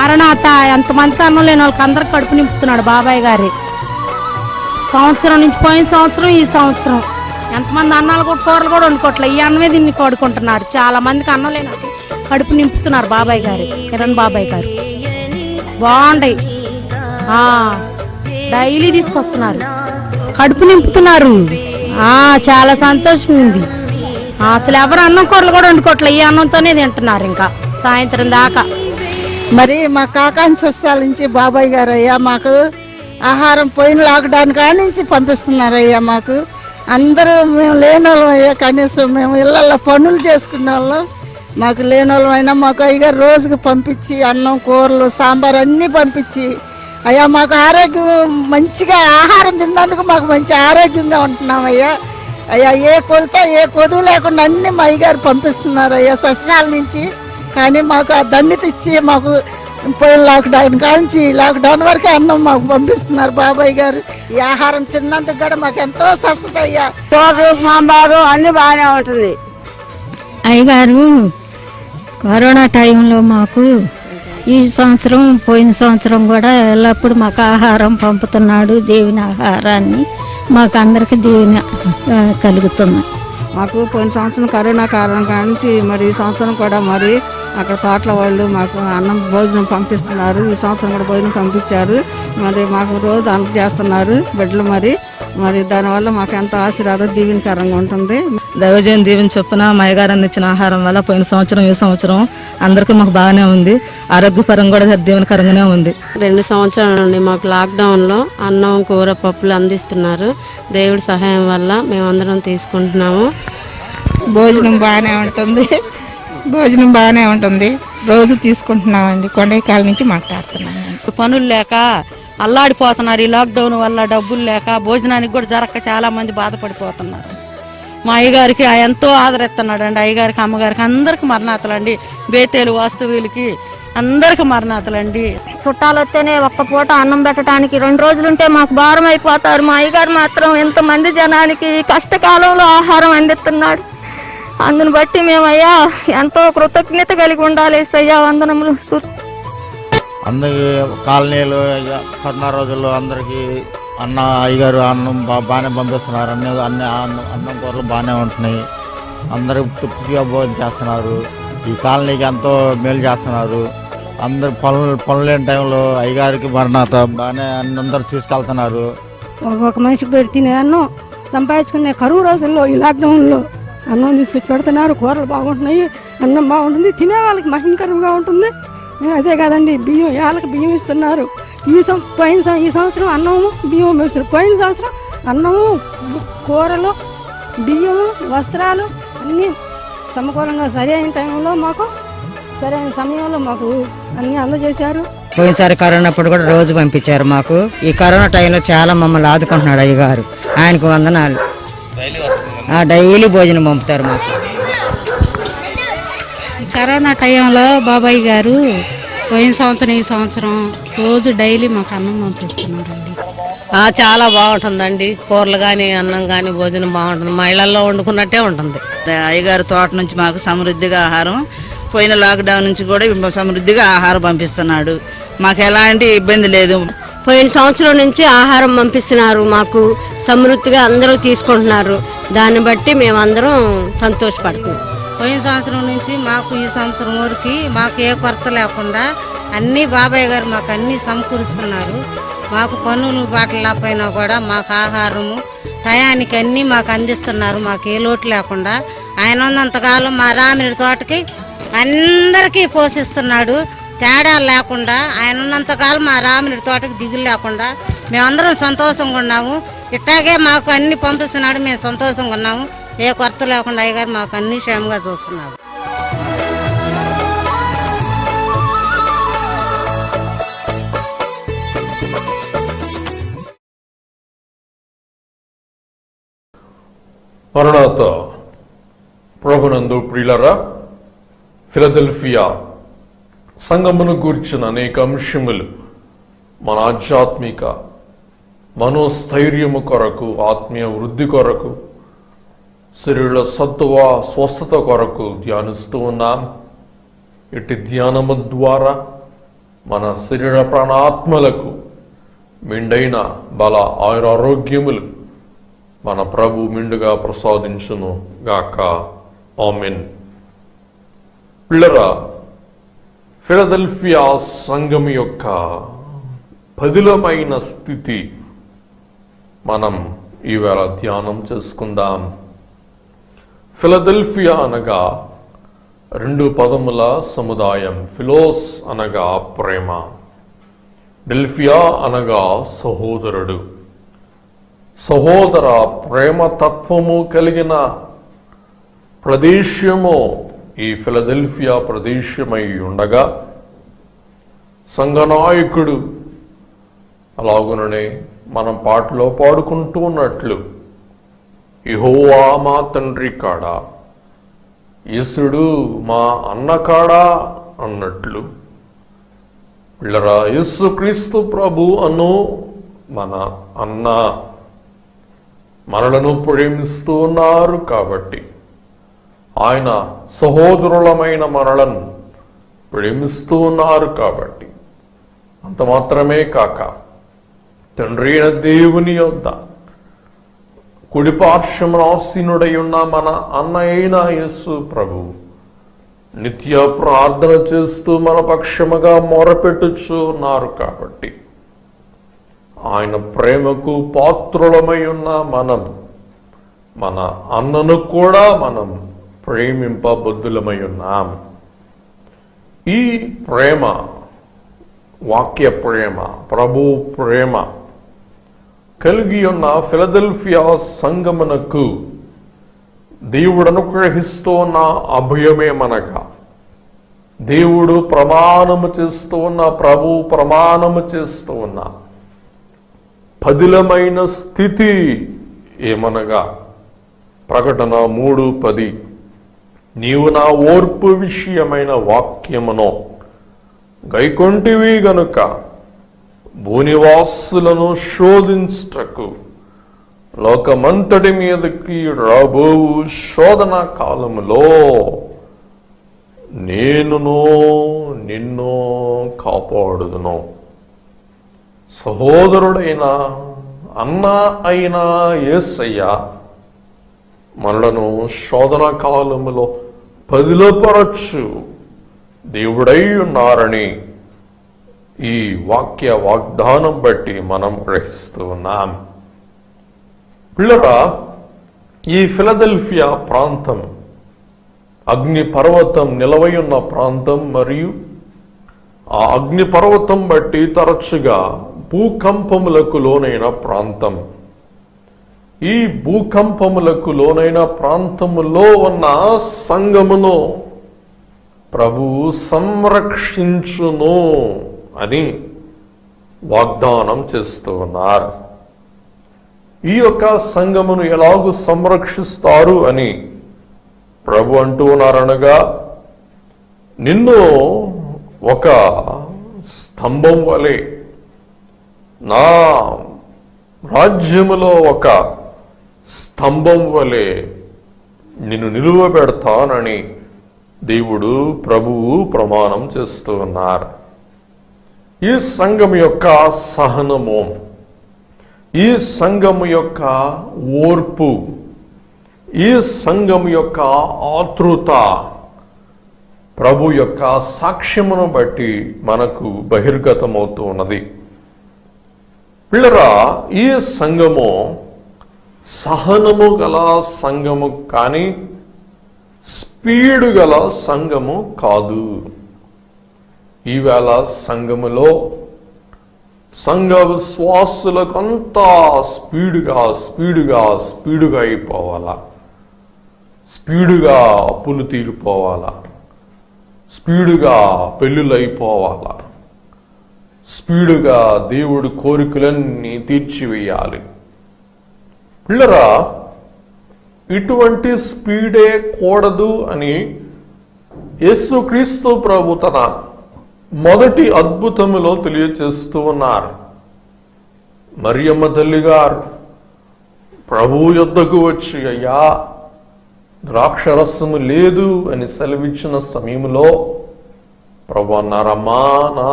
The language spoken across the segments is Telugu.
మరణాత ఎంతమందికి అన్నం లేని వాళ్ళకి అందరికి కడుపు నింపుతున్నాడు బాబాయ్ గారి. సంవత్సరం నుంచి పోయిన సంవత్సరం ఈ సంవత్సరం ఎంతమంది అన్నాలు కూడా కూరలు కూడా వండుకోవట్లే, ఈ అన్నమే దీన్ని పడుకుంటున్నారు. చాలా మందికి అన్నం లేని కడుపు నింపుతున్నారు బాబాయ్ గారు, కిరణ్ బాబాయ్ గారు. బాగుంటాయి, డైలీ తీసుకొస్తున్నారు, కడుపు నింపుతున్నారు. చాలా సంతోషం ఉంది. అసలు ఎవరు అన్నం కూరలు కూడా వండుకోవట్లే, ఈ అన్నంతోనే తింటున్నారు ఇంకా సాయంత్రం దాకా. మరి మా కాకాంశాల నుంచి బాబాయ్ గారు అయ్యా మాకు ఆహారం పోయిన లాక్డౌన్ కాడి నుంచి పంపిస్తున్నారయ్యా. మాకు అందరూ మేము లేని వాళ్ళం అయ్యా, కనీసం మేము ఇళ్ళల్లో పనులు చేసుకునే వాళ్ళం. మాకు లేని వాళ్ళం అయినా మాకు అయ్యగారు రోజుకి పంపించి అన్నం కూరలు సాంబార్ అన్నీ పంపించి అయ్యా మాకు ఆరోగ్యం మంచిగా ఆహారం తిన్నందుకు మాకు మంచి ఆరోగ్యంగా ఉంటున్నాం అయ్యా. అయ్యా ఏ కొలత ఏ కొదువు లేకుండా అన్నీ మా అయ్యగారు పంపిస్తున్నారు అయ్యా సస్యాల నుంచి. కానీ మాకు ఆ ధన్యత ఇచ్చి మాకు పోయిన లాక్డౌన్ కాంచి లాక్డౌన్ వరకు అన్నం మాకు పంపిస్తున్నారు బాబాయ్ గారు. ఈ ఆహారం తిన్నందుకు కూడా మాకు ఎంతో స్వస్థత అయ్యా. సాంబారు అన్ని బాగానే ఉంటుంది. అయ్యగారు కరోనా టైంలో మాకు ఈ సంవత్సరం పోయిన సంవత్సరం కూడా ఎల్లప్పుడూ మాకు ఆహారం పంపుతున్నాడు. దేవుని ఆహారాన్ని మాకు అందరికి దీవెన కలుగుతుంది. మాకు పోయిన సంవత్సరం కరోనా కారణం కానించి మరి ఈ సంవత్సరం కూడా మరి అక్కడ తోటల వాళ్ళు మాకు అన్నం భోజనం పంపిస్తున్నారు. ఈ సంవత్సరం కూడా భోజనం పంపించారు. మరి మాకు రోజు అంత చేస్తున్నారు బిడ్డలు. మరి దానివల్ల మాకు ఎంతో ఆశీర్వాదం దీవెనకరంగా ఉంటుంది. దైవజయం దీవెన చొప్పున మా అయ్యగారు అందించిన ఆహారం వల్ల పోయిన సంవత్సరం ఈ సంవత్సరం అందరికీ మాకు బాగానే ఉంది. ఆరోగ్యపరంగా కూడా దీవెనకరంగానే ఉంది. 2 సంవత్సరాల నుండి మాకు లాక్డౌన్లో అన్నం కూర పప్పులు అందిస్తున్నారు. దేవుడి సహాయం వల్ల మేమందరం తీసుకుంటున్నాము. భోజనం బాగానే ఉంటుంది. రోజు తీసుకుంటున్నామండి. కొండైకాల నుంచి మాట్లాడుతున్నాం. పనులు లేక అల్లాడిపోతున్నారు. ఈ లాక్డౌన్ వల్ల డబ్బులు లేక భోజనానికి కూడా జరక్క చాలా మంది బాధపడిపోతున్నారు. మా అయ్యగారికి ఎంతో ఆదరిస్తున్నాడు అండి. అయ్యగారికి అమ్మగారికి అందరికి మరణాతలండి. బేతేలు వాస్తవులకి అందరికి మరణాతలండి. చుట్టాలు వస్తేనే ఒక్క పూట అన్నం పెట్టడానికి 2 రోజులుంటే మాకు భారం అయిపోతారు. మా అయ్యగారు మాత్రం ఎంతమంది జనానికి కష్టకాలంలో ఆహారం అందిస్తున్నాడు. అందుని బట్టి మేమయ్యా ఎంతో కృతజ్ఞత కలిగి ఉండాలి. అయ్యా వందనములు. అందరికి కాలనీలు కరోనా రోజుల్లో అందరికీ అయ్యగారు అన్నం బాగానే పంపిస్తున్నారు. అన్నం కూరలు బాగానే ఉంటున్నాయి. అందరూ తృప్తిగా భోజనం చేస్తున్నారు. ఈ కాలనీకి ఎంతో మేలు చేస్తున్నారు. అందరు పనులు లేని టైంలో అయ్యగారికి మరణాత బాగానే అందరూ తీసుకెళ్తున్నారు. ఒక మనిషికి పెట్టి తినే అన్నం సంపాదించుకునే కరువు రోజుల్లో ఈ లాక్డౌన్లో అన్నం తీసుకొచ్చి పెడుతున్నారు. కూరలు బాగుంటున్నాయి, అన్నం బాగుంటుంది, తినే వాళ్ళకి మహిమకరంగా ఉంటుంది. అదే కాదండి, వాళ్ళకి బియ్యం ఇస్తున్నారు. ఈ సంవత్సరం అన్నము బియ్యం వేస్తారు. పోయిన సంవత్సరం అన్నము కూరలు బియ్యము వస్త్రాలు అన్నీ సమకూలంగా సరైన టైంలో మాకు సరైన సమయంలో మాకు అన్నీ అందజేశారు. పోయినసారి కరోనా అప్పుడు కూడా రోజు పంపించారు మాకు. ఈ కరోనా టైంలో చాలా మమ్మల్ని ఆదుకుంటున్నాడు అయ్యగారు. ఆయనకు వందనాలు. డైలీ భోజనం పంపుతారు మాకు. కరోనా టైంలో బాబాయ్ గారు పోయిన సంవత్సరం ఈ సంవత్సరం రోజు డైలీ మాకు అన్నం పంపిస్తున్నారండి. చాలా బాగుంటుందండి. కూరలు కానీ అన్నం కానీ భోజనం బాగుంటుంది. మా ఇళ్లలో వండుకున్నట్టే ఉంటుంది. అయ్యగారి తోట నుంచి మాకు సమృద్ధిగా ఆహారం, పోయిన లాక్డౌన్ నుంచి కూడా సమృద్ధిగా ఆహారం పంపిస్తున్నాడు. మాకు ఎలాంటి ఇబ్బంది లేదు. పోయిన సంవత్సరం నుంచి ఆహారం పంపిస్తున్నారు. మాకు సమృద్ధిగా అందరూ తీసుకుంటున్నారు. దాన్ని బట్టి మేమందరం సంతోషపడుతున్నాం. పోయిన సంవత్సరం నుంచి మాకు ఈ సంవత్సరం వరకు మాకు ఏ కొరత లేకుండా అన్నీ బాబాయ్ గారు మాకు అన్నీ సమకూరుస్తున్నారు. మాకు పనులు బాటలపైన కూడా మాకు ఆహారము టయానికి అన్నీ మాకు అందిస్తున్నారు. మాకు ఏ లోటు లేకుండా ఆయన ఉన్నంతకాలం మా రామిడి తోటకి అందరికీ పోషిస్తున్నాడు. తేడా లేకుండా ఆయన ఉన్నంతకాలం మా రామిడి తోటకి దిగులు లేకుండా మేమందరం సంతోషంగా ఉన్నాము. ఇట్టాగే మాకు అన్ని పంపిస్తున్నాడు. మేము సంతోషంగా ఉన్నాము. ఏ కొరత లేకుండా అయ్యగారు మాకు అన్ని క్షేమంగా చూస్తున్నారు. మరణాత ప్రభునందు ప్రియులరా, ఫిలదెల్ఫియా సంఘమును గూర్చిన అనేక అంశములు మన ఆధ్యాత్మిక మనోస్థైర్యము కొరకు, ఆత్మీయ వృద్ధి కొరకు, శరీర సత్వ స్వస్థత కొరకు ధ్యానిస్తూ ఉన్నాం. ఇటు ధ్యానము ద్వారా మన శరీర ప్రాణాత్మలకు మెండైన బల ఆయురారోగ్యములు మన ప్రభు మిండుగా ప్రసాదించును గాక. ఆమెన్. పిల్లరా, ఫిలదెల్ఫియా సంఘం యొక్క పదిలమైన స్థితి మనం ఈవేళ ధ్యానం చేసుకుందాం. ఫిలదెల్ఫియా అనగా 2 పదముల సముదాయం. ఫిలోస్ అనగా ప్రేమ, డెల్ఫియా అనగా సహోదరుడు. సహోదర ప్రేమ తత్వము కలిగిన ప్రదేశము ఈ ఫిలదెల్ఫియా ప్రదేశమై ఉండగా, సంఘనాయకుడు అలాగుననే మనం పాటలో పాడుకుంటూ ఉన్నట్లు, యెహోవా మా తండ్రి కాడా, యేసుడు మా అన్న కాడా అన్నట్లు, పిల్లరా యేసుక్రీస్తు ప్రభు అను మన అన్న మనలను ప్రేమిస్తూ ఉన్నారు కాబట్టి, ఆయన సహోదరులమైన మనలను ప్రేమిస్తూ ఉన్నారు కాబట్టి, అంత మాత్రమే కాక తండ్రి అయిన దేవుని యొద్ద కుడిపార్శ్వమున ఆసీనుడై ఉన్న మన అన్న అయిన యేసు ప్రభు నిత్య ప్రార్థన చేస్తూ మన పక్షముగా మొరపెట్టుచూ ఉన్నారు కాబట్టి, ఆయన ప్రేమకు పాత్రులమై ఉన్న మనం మన అన్నను కూడా మనం ప్రేమింపబుద్ధులమై ఉన్నాం. ఈ ప్రేమ, వాక్య ప్రేమ, ప్రభు ప్రేమ కలిగి ఉన్న ఫిలదెల్ఫియా సంఘమునకు దేవుడు అనుగ్రహిస్తూ ఉన్న అభయమేమనగా, దేవుడు ప్రమాణము చేస్తూ ఉన్న, ప్రభు ప్రమాణము చేస్తూ ఉన్న పదిలమైన స్థితి ఏమనగా, ప్రకటన 3:10, నీవు నా ఓర్పు విషయమైన వాక్యమును గైకొంటివి గనుక భూనివాసులను శోధించుటకు లోకమంతటి మీదకి రాబోవు శోధన కాలములో నేనును నిన్ను కాపాడుదును. సహోదరుడైన అన్న అయిన యేసయ్య మనలను శోధన కాలములో పదిలపరచు దేవుడై ఉన్నారని ఈ వాక్య వాగ్దానం బట్టి మనం గ్రహిస్తూ ఉన్నాం. పిల్లరా, ఈ ఫిలదెల్ఫియా ప్రాంతం అగ్నిపర్వతం నిలవయున్న ప్రాంతం మరియు ఆ అగ్నిపర్వతం బట్టి తరచుగా భూకంపములకు లోనైన ప్రాంతం. ఈ భూకంపములకు లోనైన ప్రాంతములో ఉన్న సంఘమును ప్రభు సంరక్షించును అని వాగ్దానం చేస్తూ ఉన్నారు. ఈ యొక్క సంఘమును ఎలాగూ సంరక్షిస్తారు అని ప్రభు అంటూ ఉన్నారనగా, నిన్ను ఒక స్తంభం వలె నా రాజ్యములో ఒక స్తంభం వలె నిన్ను నిలువబెడతానని దేవుడు ప్రభువు ప్రమాణం చేస్తూ ఉన్నారు. ఈ సంఘం యొక్క సహనము, ఈ సంఘము యొక్క ఓర్పు, ఈ సంఘం యొక్క ఆతృత ప్రభు యొక్క సాక్ష్యమును బట్టి మనకు బహిర్గతమవుతూ ఉన్నది. పిల్లరా, ఈ సంఘము సహనము గల సంఘము కానీ స్పీడు గల సంఘము కాదు. ఈవేళ సంఘములో సంఘ విశ్వాసులకంతా స్పీడుగా అయిపోవాలా, స్పీడుగా అప్పులు తీరిపోవాలా, స్పీడుగా పెళ్ళిళ్ళు అయిపోవాలా, స్పీడుగా దేవుడి కోరికలన్నీ తీర్చివేయాలి. పిల్లరా, ఇటువంటి స్పీడే కూడదు అని యేసుక్రీస్తు ప్రభు తన మొదటి అద్భుతములో తెలియచేస్తూ ఉన్నారు. మరియమ్మ తల్లి గారు ప్రభు యొద్దకు వచ్చి, అయ్యా ద్రాక్షరసము లేదు అని సెలవిచ్చిన సమయంలో ప్రభు అన్నారమ్మా, నా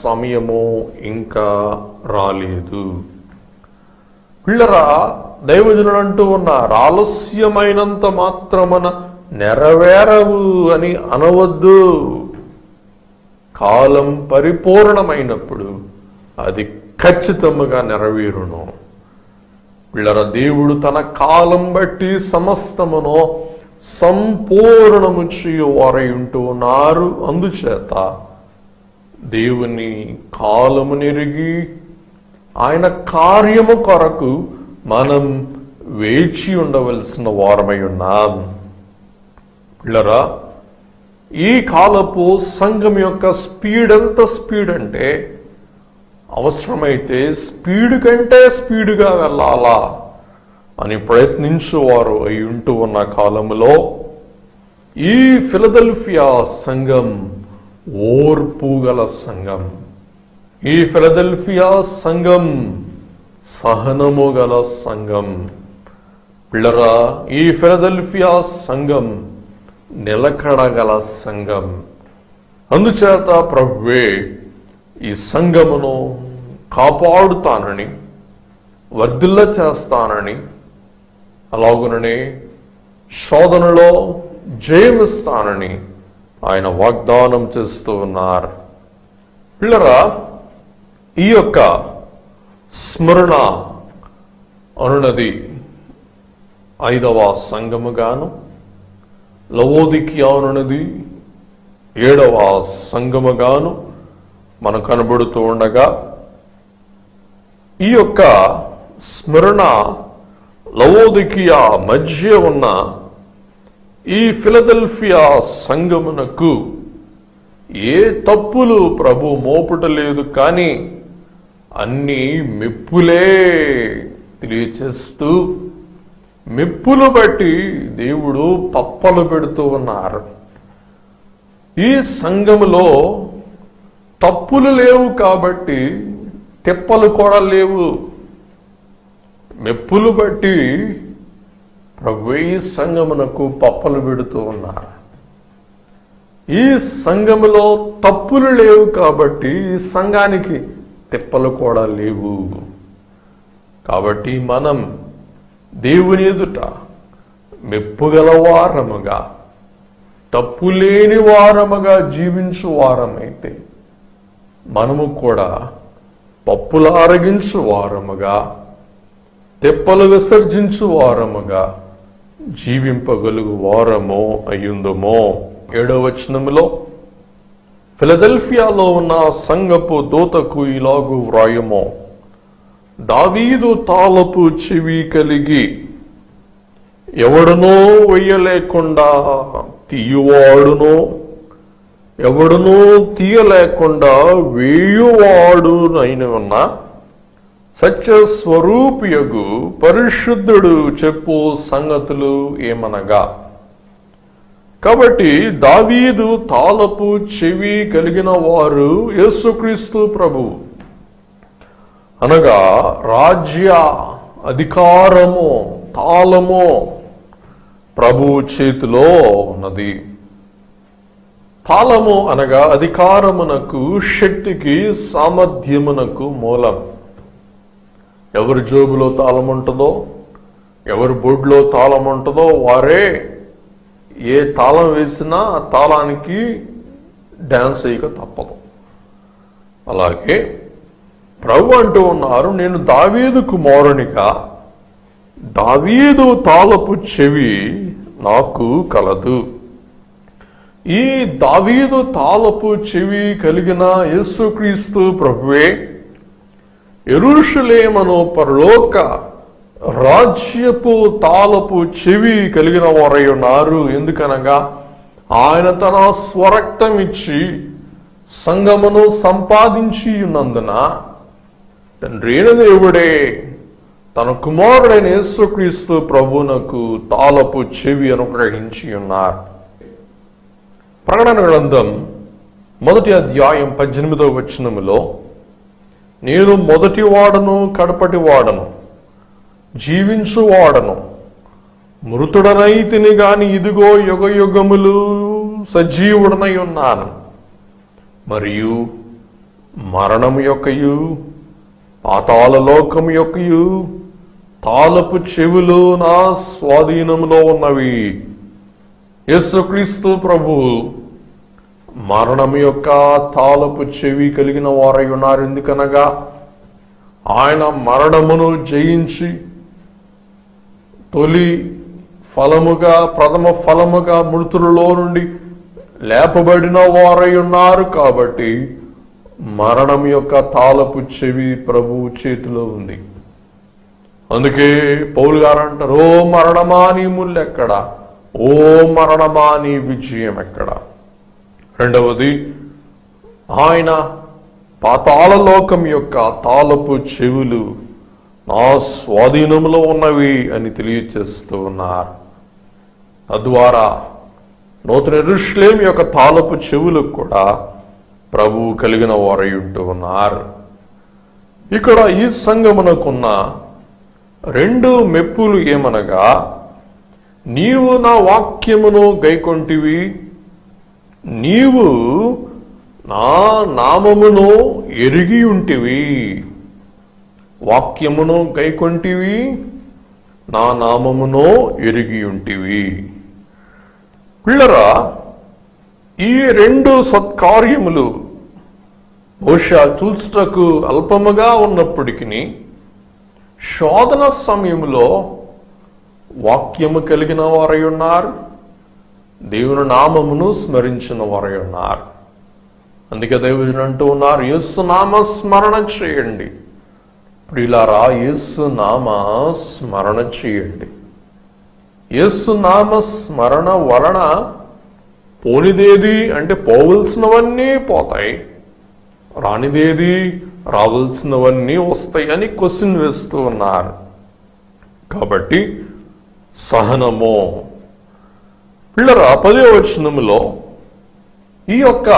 సమయము ఇంకా రాలేదు. పిల్లరా, దైవజనుడు అంటూ ఉన్నారు, ఆలస్యమైనంత మాత్రమున నెరవేరవు అని అనవద్దు. కాలం పరిపూర్ణమైనప్పుడు అది ఖచ్చితంగా నెరవేరును. పిల్లరా, దేవుడు తన కాలం బట్టి సమస్తమును సంపూర్ణము చేయువారై ఉంటూ ఉన్నారు. అందుచేత దేవుని కాలము నెరిగి ఆయన కార్యము కొరకు మనం వేచి ఉండవలసిన వారమై ఉన్నాం. పిల్లరా, ఈ కాలపు సంఘం యొక్క స్పీడ్ ఎంత స్పీడ్ అంటే, అవసరమైతే స్పీడ్ కంటే స్పీడ్గా వెళ్ళాలా అని ప్రయత్నించేవారు అయి ఉంటూ ఉన్న కాలములో ఈ ఫిలదెల్ఫియా సంఘం ఓర్పు గల సంఘం, ఈ ఫిలదెల్ఫియా సంఘం సహనము గల సంఘం. పిల్లరా, ఈ ఫిలదెల్ఫియా సంఘం నిలకడగల సంఘం. అందుచేత ప్రభువే ఈ సంఘమును కాపాడుతానని, వర్ధిల్ల చేస్తానని, అలాగుననే శోధనలో జయమిస్తానని ఆయన వాగ్దానం చేస్తూ ఉన్నారు. పిల్లరా, ఈ యొక్క స్మరణ అనున్నది 5వ సంఘముగాను, లవోదికియా అనున్నది 7వ సంఘముగాను మనకు కనబడుతూ ఉండగా, ఈ యొక్క స్మరణ లవోదికియా మధ్య ఉన్న ఈ ఫిలదెల్ఫియా సంఘమునకు ఏ తప్పులు ప్రభు మోపుటలేదు, కానీ అన్నీ మెప్పులే తెలియచేస్తూ మెప్పులు బట్టి దేవుడు పప్పలు పెడుతూ ఉన్నారు. ఈ సంఘములో తప్పులు లేవు కాబట్టి తిప్పలు కూడా లేవు. మెప్పులు బట్టి ప్రభు ఈ సంఘమునకు పప్పలు పెడుతూ ఉన్నారు. ఈ సంఘములో తప్పులు లేవు కాబట్టి ఈ సంఘానికి తిప్పలు కూడా లేవు. కాబట్టి మనం దేవుని ఎదుట మెప్పుగల వారముగా, తప్పు లేని వారముగా జీవించు వారమైతే మనము కూడా పప్పులు ఆరగించు వారముగా, తెప్పలు విసర్జించు వారముగా జీవింపగలుగు వారము అయ్యుందుమో. 7వ వచనములో ఫిలదెల్ఫియాలో ఉన్న సంఘపు దూతకు ఇలాగు వ్రాయము, దావీదు తాళపు చెవి కలిగి ఎవడునో వెయ్యలేకుండా తీయువాడునో, ఎవడునో తీయలేకుండా వేయువాడునైన ఉన్న సత్యస్వరూపియగు పరిశుద్ధుడు చెప్పు సంగతులు ఏమనగా. కాబట్టి దావీదు తాళపు చెవి కలిగిన వారు యేసుక్రీస్తు ప్రభు, అనగా రాజ్య అధికారము తాళము ప్రభు చేతిలో ఉన్నది. తాళము అనగా అధికారమునకు, శక్తికి, సామర్థ్యమునకు మూలం. ఎవరి జోబులో తాళం ఉంటుందో, ఎవరి బొడ్లో తాళం ఉంటుందో వారే ఏ తాళం వేసినా ఆ తాళానికి డ్యాన్స్ చేయక తప్పదు. అలాగే ప్రభు అంటూ ఉన్నారు, నేను దావీదు కుమారునిగా, దావీదు తాళపు చెవి నాకు కలదు. ఈ దావీదు తాళపు చెవి కలిగిన యేసుక్రీస్తు ప్రభువే యెరూషలేమును పరలోక రాజ్యపు తాళపు చెవి కలిగిన వారై ఉన్నారు. ఎందుకనగా ఆయన తన స్వరక్తం ఇచ్చి సంఘమును సంపాదించి ఉన్నందున తండ్రైన దేవుడే తన కుమారుడైన యేసుక్రీస్తు ప్రభువునకు తాళపు చెవి అనుగ్రహించి ఉన్నారు. ప్రకటన గ్రంథం 1వ అధ్యాయం 18వ వచనములో, నేను మొదటి వాడను కడపటి వాడను, జీవించువాడను, మృతుడనైతిని గాని ఇదిగో యుగ యుగములు సజీవుడనై ఉన్నాను, మరియు మరణం యొక్కయు పాతాళ లోకం యొక్కయు తాళపు చెవులు నా స్వాధీనంలో ఉన్నవి. యేసుక్రీస్తు ప్రభు మరణం యొక్క తాళపు చెవి కలిగిన వారై ఉన్నారు. ఎందుకనగా ఆయన మరణమును జయించి తొలి ఫలముగా ప్రథమ ఫలముగా మృతులలో నుండి లేపబడిన వారై ఉన్నారు. కాబట్టి మరణం యొక్క తాళపు చెవి ప్రభువు చేతిలో ఉంది. అందుకే పౌలు గారు అంటారు, ఓ మరణమా నీ ముల్లెక్కడ, ఓ మరణమా నీ విజయం ఎక్కడ. రెండవది, ఆయన పాతాళ లోకం యొక్క తాళపు చెవులు నా స్వాధీనంలో ఉన్నవి అని తెలియచేస్తూ ఉన్నారు. తద్వారా నూతన యెరూషలేము యొక్క తాళపు చెవులకు కూడా ప్రభువు కలిగిన వారై ఉంటూ ఉన్నారు. ఇక్కడ ఈ సంఘమునకున్న రెండు మెప్పులు ఏమనగా, నీవు నా వాక్యమును గైకొంటివి, నీవు నా నామమును ఎరిగి ఉంటివి. వాక్యమును గైకొంటివి, నా నామమును ఎరిగి ఉంటివి. పిల్లరా, ఈ రెండు సత్కార్యములు బహుశా చూచుటకు అల్పముగా ఉన్నప్పటికీ శోధన సమయంలో వాక్యము కలిగిన వారై ఉన్నారు, దేవుని నామమును స్మరించిన వారై ఉన్నారు. అందుకే దైవజనులు అంటూ ఉన్నారు, యేసు నామ స్మరణ చేయండి. ప్రియులారా, యేసు నామ స్మరణ చేయండి. యేసు నామ స్మరణ వలన పోనిదేది అంటే పోవలసినవన్నీ పోతాయి, రానిదేది రావాల్సినవన్నీ వస్తాయి అని క్వశ్చన్ వేస్తూ ఉన్నారు. కాబట్టి సహనము. పిల్లరా, 10వ వచనములో ఈ యొక్క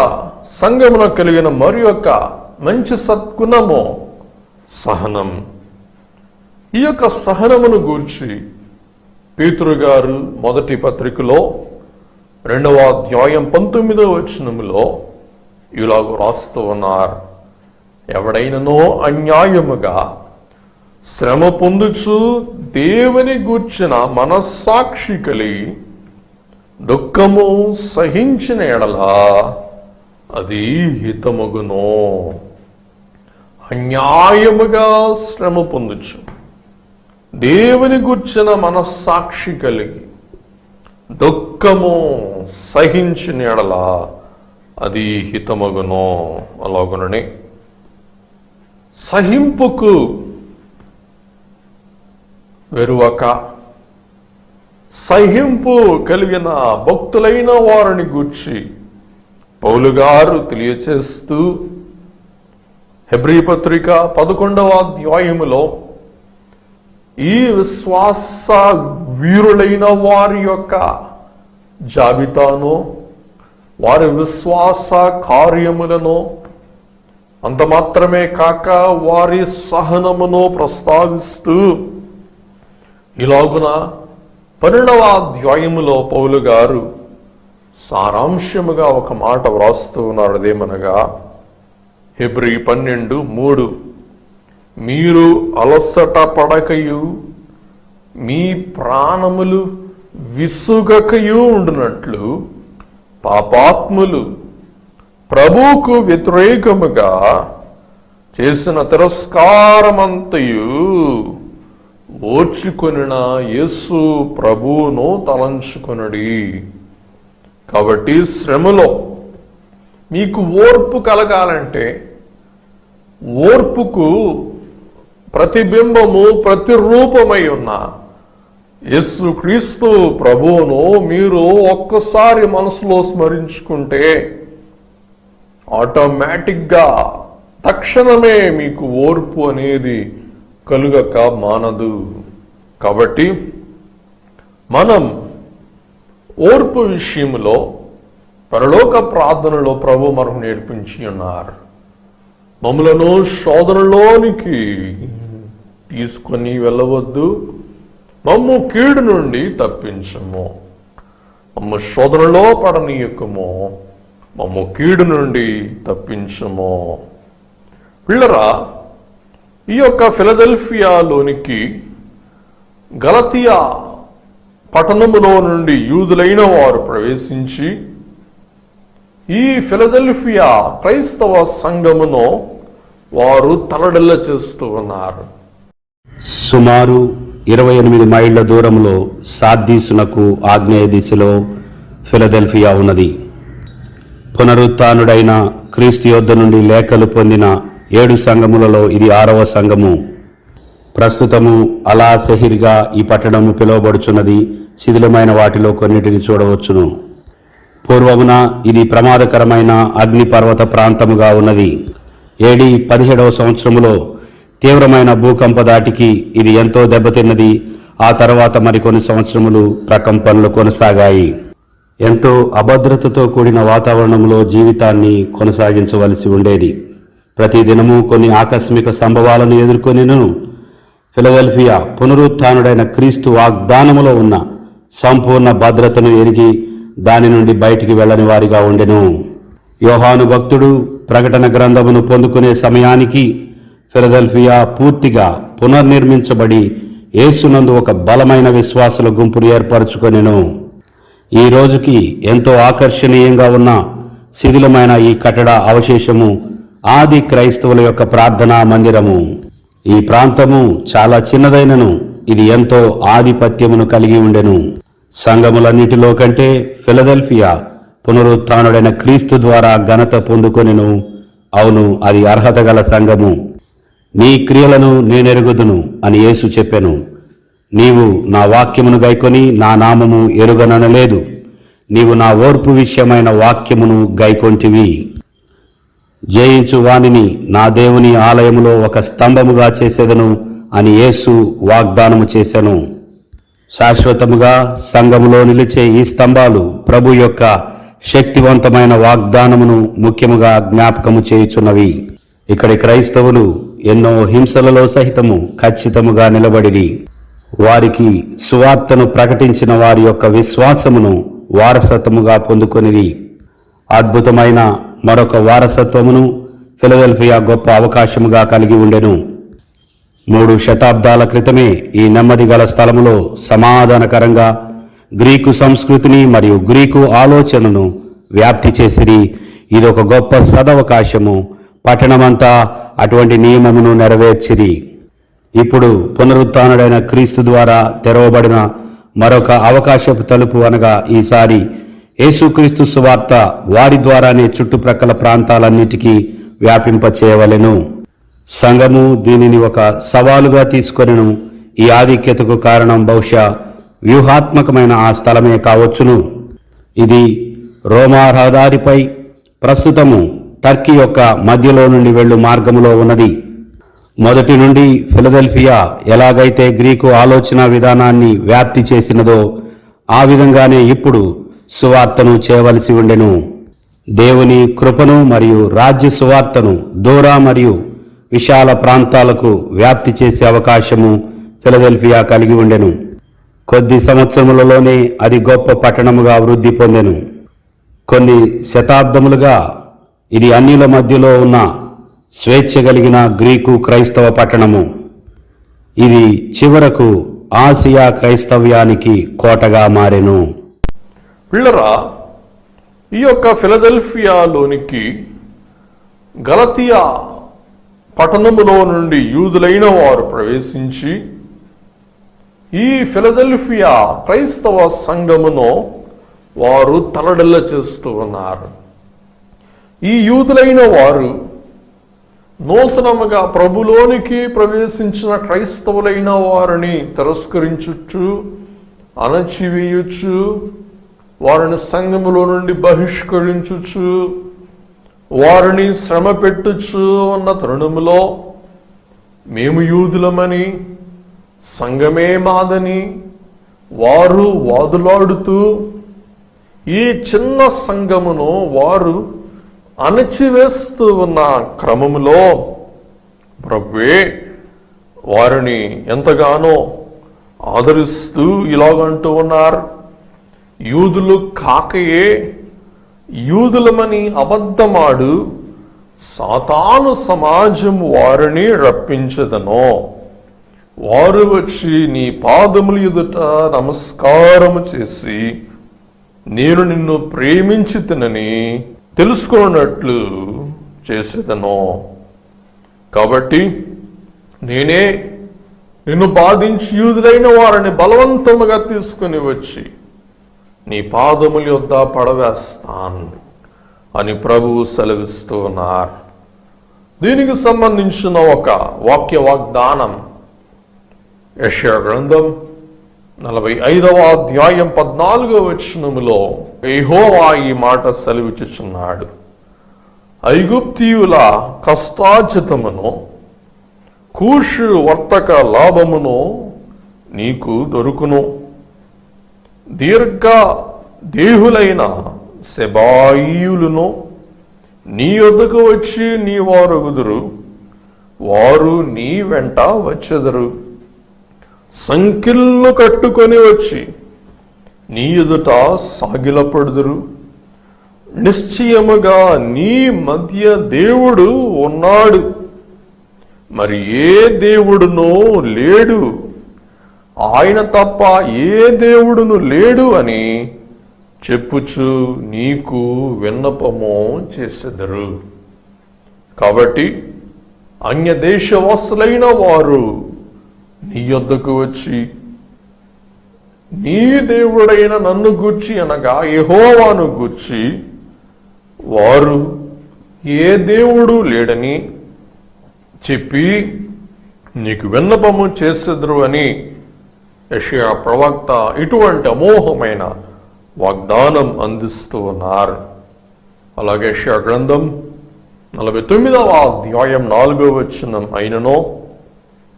సంఘమున కలిగిన మరి యొక్క మంచి సద్గుణము సహనం. ఈ యొక్క సహనమును గూర్చి పేతురు గారు మొదటి పత్రికలో 2వ అధ్యాయం 19వ వచనములో ఇలాగ రాస్తూ ఉన్నారు, ఎవడైననో అన్యాయముగా శ్రమ పొందుచు దేవుని గూర్చిన మనస్సాక్షి కలిగి దుఃఖము సహించిన ఎడల అది హితమగును. అన్యాయముగా శ్రమ పొందుచు దేవుని గూర్చిన మనస్సాక్షి కలిగి దుఃఖము సహించిన ఎడల అది హితమగును. అలాగునని సహింపుకు వెరువక సహింపు కలిగిన భక్తులైన వారిని గూర్చి పౌలు గారు తెలియచేస్తూ హెబ్రీ పత్రిక 11వ అధ్యాయములో ఈ విశ్వాస వీరులైన వారి యొక్క జాబితాను, వారి విశ్వాస కార్యములను, అంత మాత్రమే కాక వారి సహనమును ప్రస్తావిస్తూ ఇలాగున 12వ అధ్యాయములో పౌలు గారు సారాంశముగా ఒక మాట వ్రాస్తూ ఉన్నారు. అదేమనగా హెబ్రీ 12:3, మీరు అలసట పడకయు మీ ప్రాణములు విసుగకయు ఉండునట్లు పాపాత్ములు ప్రభువుకు వ్యతిరేకముగా చేసిన తిరస్కారమంతయు ఓర్చుకొనిన యేసు ప్రభువును తలంచుకొనుడి. కాబట్టి శ్రమలో మీకు ఓర్పు కలగాలంటే ఓర్పుకు ప్రతిబింబము ప్రతిరూపమై ఉన్న యేసు క్రీస్తు ప్రభువును మీరు ఒక్కసారి మనసులో స్మరించుకుంటే ఆటోమేటిక్గా తక్షణమే మీకు ఓర్పు అనేది కలుగక మానదు. కాబట్టి మనం ఓర్పు విషయంలో పరలోక ప్రార్థనలో ప్రభు మనకు నేర్పించి ఉన్నారు. మమ్ములను శోధనలోనికి తీసుకొని వెళ్ళవద్దు, మమ్ము కీడు నుండి తప్పించము, మమ్ము శోధనలో పడనీయకము మమ్ము కీడు నుండి తప్పించుము. పిల్లరా, ఈ యొక్క ఫిలదెల్ఫియాలోనికి గలతియా పట్టణములో నుండి యూదులైన వారు ప్రవేశించి ఈ ఫిలదెల్ఫియా క్రైస్తవ సంఘమును వారు తలడిల్ల చేస్తూ ఉన్నారు. సుమారు 28 మైళ్ళ దూరంలో సార్దీసునకు ఆగ్నేయ దిశలో ఫిలదెల్ఫియా ఉన్నది. పునరుత్థానుడైన క్రీస్తు యొద్ద నుండి లేఖలు పొందిన 7 సంఘములలో ఇది 6వ సంఘము. ప్రస్తుతము అలా సెహిర్గా ఈ పట్టణము పిలువబడుచున్నది. శిథిలమైన వాటిలో కొన్నిటిని చూడవచ్చును. పూర్వమున ఇది ప్రమాదకరమైన అగ్నిపర్వత ప్రాంతముగా ఉన్నది. AD 17వ సంవత్సరములో తీవ్రమైన భూకంప దాటికి ఇది ఎంతో దెబ్బతిన్నది. ఆ తర్వాత మరికొన్ని సంవత్సరములు ప్రకంపనలు కొనసాగాయి. ఎంతో అభద్రతతో కూడిన వాతావరణంలో జీవితాన్ని కొనసాగించవలసి ఉండేది. ప్రతిదినము కొన్ని ఆకస్మిక సంభవాలను ఎదుర్కొనిను ఫిలదెల్ఫియా పునరుత్థానుడైన క్రీస్తు వాగ్దానములో ఉన్న సంపూర్ణ భద్రతను ఎరిగి దాని నుండి బయటికి వెళ్ళని వారిగా ఉండెను. యోహాను భక్తుడు ప్రకటన గ్రంథమును పొందుకునే సమయానికి ఫిలదెల్ఫియా పూర్తిగా పునర్నిర్మించబడి యేసునందు ఒక బలమైన విశ్వాసుల గుంపును ఏర్పరచుకొనెను. ఈ రోజుకి ఎంతో ఆకర్షణీయంగా ఉన్న శిథిలమైన ఈ కట్టడ అవశేషము ఆది క్రైస్తవుల యొక్క ప్రార్థనా మందిరము. ఈ ప్రాంతము చాలా చిన్నదైనను ఇది ఎంతో ఆధిపత్యమును కలిగి ఉండెను. సంఘములన్నిటిలో కంటే ఫిలదెల్ఫియా పునరుత్థానుడైన క్రీస్తు ద్వారా ఘనత పొందుకొనెను. అవును, అది అర్హత గల సంఘము. నీ క్రియలను నేనెరుగుదును అని యేసు చెప్పెను. నీవు నా వాక్యమును గైకొని నా నామము ఎరుగననలేదు. నీవు నా ఓర్పు విషయమైన వాక్యమును గైకొంటివి. జయించు వానిని నా దేవుని ఆలయములో ఒక స్తంభముగా చేసేదను అని యేసు వాగ్దానము చేసెను. శాశ్వతముగా సంఘములో నిలిచే ఈ స్తంభాలు ప్రభు యొక్క శక్తివంతమైన వాగ్దానమును ముఖ్యముగా జ్ఞాపకము చేయుచున్నవి. ఇక్కడి క్రైస్తవులు ఎన్నో హింసలలో సహితము ఖచ్చితముగా నిలబడిరి. వారికి సువార్తను ప్రకటించిన వారి యొక్క విశ్వాసమును వారసత్వముగా పొందుకొనిరి. అద్భుతమైన మరొక వారసత్వమును ఫిలదెల్ఫియా గొప్ప అవకాశముగా కలిగి ఉండెను. 3 శతాబ్దాల క్రితమే ఈ నెమ్మది గల స్థలములో సమాధానకరంగా గ్రీకు సంస్కృతిని మరియు గ్రీకు ఆలోచనను వ్యాప్తి చేసిరి. ఇదొక గొప్ప సదవకాశము. పట్టణమంతా అటువంటి నియమమును నెరవేర్చిరి. ఇప్పుడు పునరుత్థానుడైన క్రీస్తు ద్వారా తెరవబడిన మరొక అవకాశపు తలుపు అనగా ఈసారి యేసుక్రీస్తు సువార్త వారి ద్వారానే చుట్టుప్రక్కల ప్రాంతాలన్నిటికీ వ్యాపింపచేయవలెను. సంఘము దీనిని ఒక సవాలుగా తీసుకొనెను. ఈ ఆధిక్యతకు కారణం బహుశా వ్యూహాత్మకమైన ఆ స్థలమే కావచ్చును. ఇది రోమా రహదారిపై ప్రస్తుతము టర్కీ యొక్క మధ్యలో నుండి వెళ్ళు మార్గములో ఉన్నది. మొదటి నుండి ఫిలదెల్ఫియా ఎలాగైతే గ్రీకు ఆలోచన విధానాన్ని వ్యాప్తి చేసినదో ఆ విధంగానే ఇప్పుడు సువార్తను చేయవలసి ఉండెను. దేవుని కృపను మరియు రాజ్య సువార్తను దూర మరియు విశాల ప్రాంతాలకు వ్యాప్తి చేసే అవకాశము ఫిలదెల్ఫియా కలిగి ఉండెను. కొద్ది సంవత్సరములలోనే అది గొప్ప పట్టణముగా వృద్ధి పొందెను. కొన్ని శతాబ్దములుగా ఇది అన్యుల మధ్యలో ఉన్న స్వేచ్ఛ కలిగిన గ్రీకు క్రైస్తవ పట్టణము. ఇది చివరకు ఆసియా క్రైస్తవ్యానికి కోటగా మారెను. పిల్లరా, ఈ యొక్క ఫిలదెల్ఫియాలోనికి గలతియా పట్టణములో నుండి యూదులైన వారు ప్రవేశించి ఈ ఫిలదెల్ఫియా క్రైస్తవ సంఘమును వారు తలడిల్ల చేస్తూ ఉన్నారు. ఈ యూదులైన వారు నూతనముగా ప్రభులోనికి ప్రవేశించిన క్రైస్తవులైన వారిని తిరస్కరించుచు, అణచివేయుచు, వారిని సంఘములో నుండి బహిష్కరించుచు, వారిని శ్రమ పెట్టుచు ఉన్న తరుణములో మేము యూదులమని, సంఘమే మాదని వారు వాదులాడుతూ ఈ చిన్న సంఘమును వారు అణచివేస్తూ ఉన్న క్రమములో ప్రభువే వారిని ఎంతగానో ఆదరిస్తూ ఇలాగంటూ ఉన్నారు. యూదులు కాకయే యూదులమని అబద్ధమాడు సాతాను సమాజం వారిని రప్పించదనో. వారు వచ్చి నీ పాదముల ఎదుట నమస్కారము చేసి నేను నిన్ను ప్రేమించితినని తెలుసుకున్నట్లు చేసేదనో. కాబట్టి నేనే నిన్ను బాధించి యూదులైన వారిని బలవంతముగా తీసుకుని వచ్చి నీ పాదముల యొద్ద పడవేస్తాను అని ప్రభువు సెలవిస్తూ ఉన్నారు. దీనికి సంబంధించిన ఒక వాక్య వాగ్దానం యెషయా గ్రంథం 45వ అధ్యాయం 14వ వచనములో యెహోవా ఈ మాట సెలవిచ్చుచున్నాడు. ఐగుప్తీయుల కష్టార్జితమును కూషు వర్తక లాభమును నీకు దొరుకును. దీర్ఘ దేహులైన సెబాయియులను నీ యొద్దకు వచ్చి నీ వారగుదురు. వారు నీ వెంట వచ్చెదరు. సంఖ్యలు కట్టుకొని వచ్చి నీ ఎదుట సాగిలపడుదురు. నిశ్చయముగా నీ మధ్య దేవుడు ఉన్నాడు, మరి ఏ దేవుడునో లేడు, ఆయన తప్ప ఏ దేవుడును లేడు అని చెప్పుచు నీకు విన్నపము చేసెదరు. కాబట్టి అన్య దేశవాసులైన వారు నీ యొద్దకు వచ్చి నీ దేవుడైన నన్ను గూర్చి అనగా యెహోవాను గూర్చి వారు ఏ దేవుడు లేడని చెప్పి నీకు విన్నపము చేసెదరు అని యెషయా ప్రవక్త ఇటువంటి అమోఘమైన వాగ్దానం అందిస్తూ ఉన్నారు. అలాగే యెషయా గ్రంథం 49వ అధ్యాయం 4వ వచనం అయిననో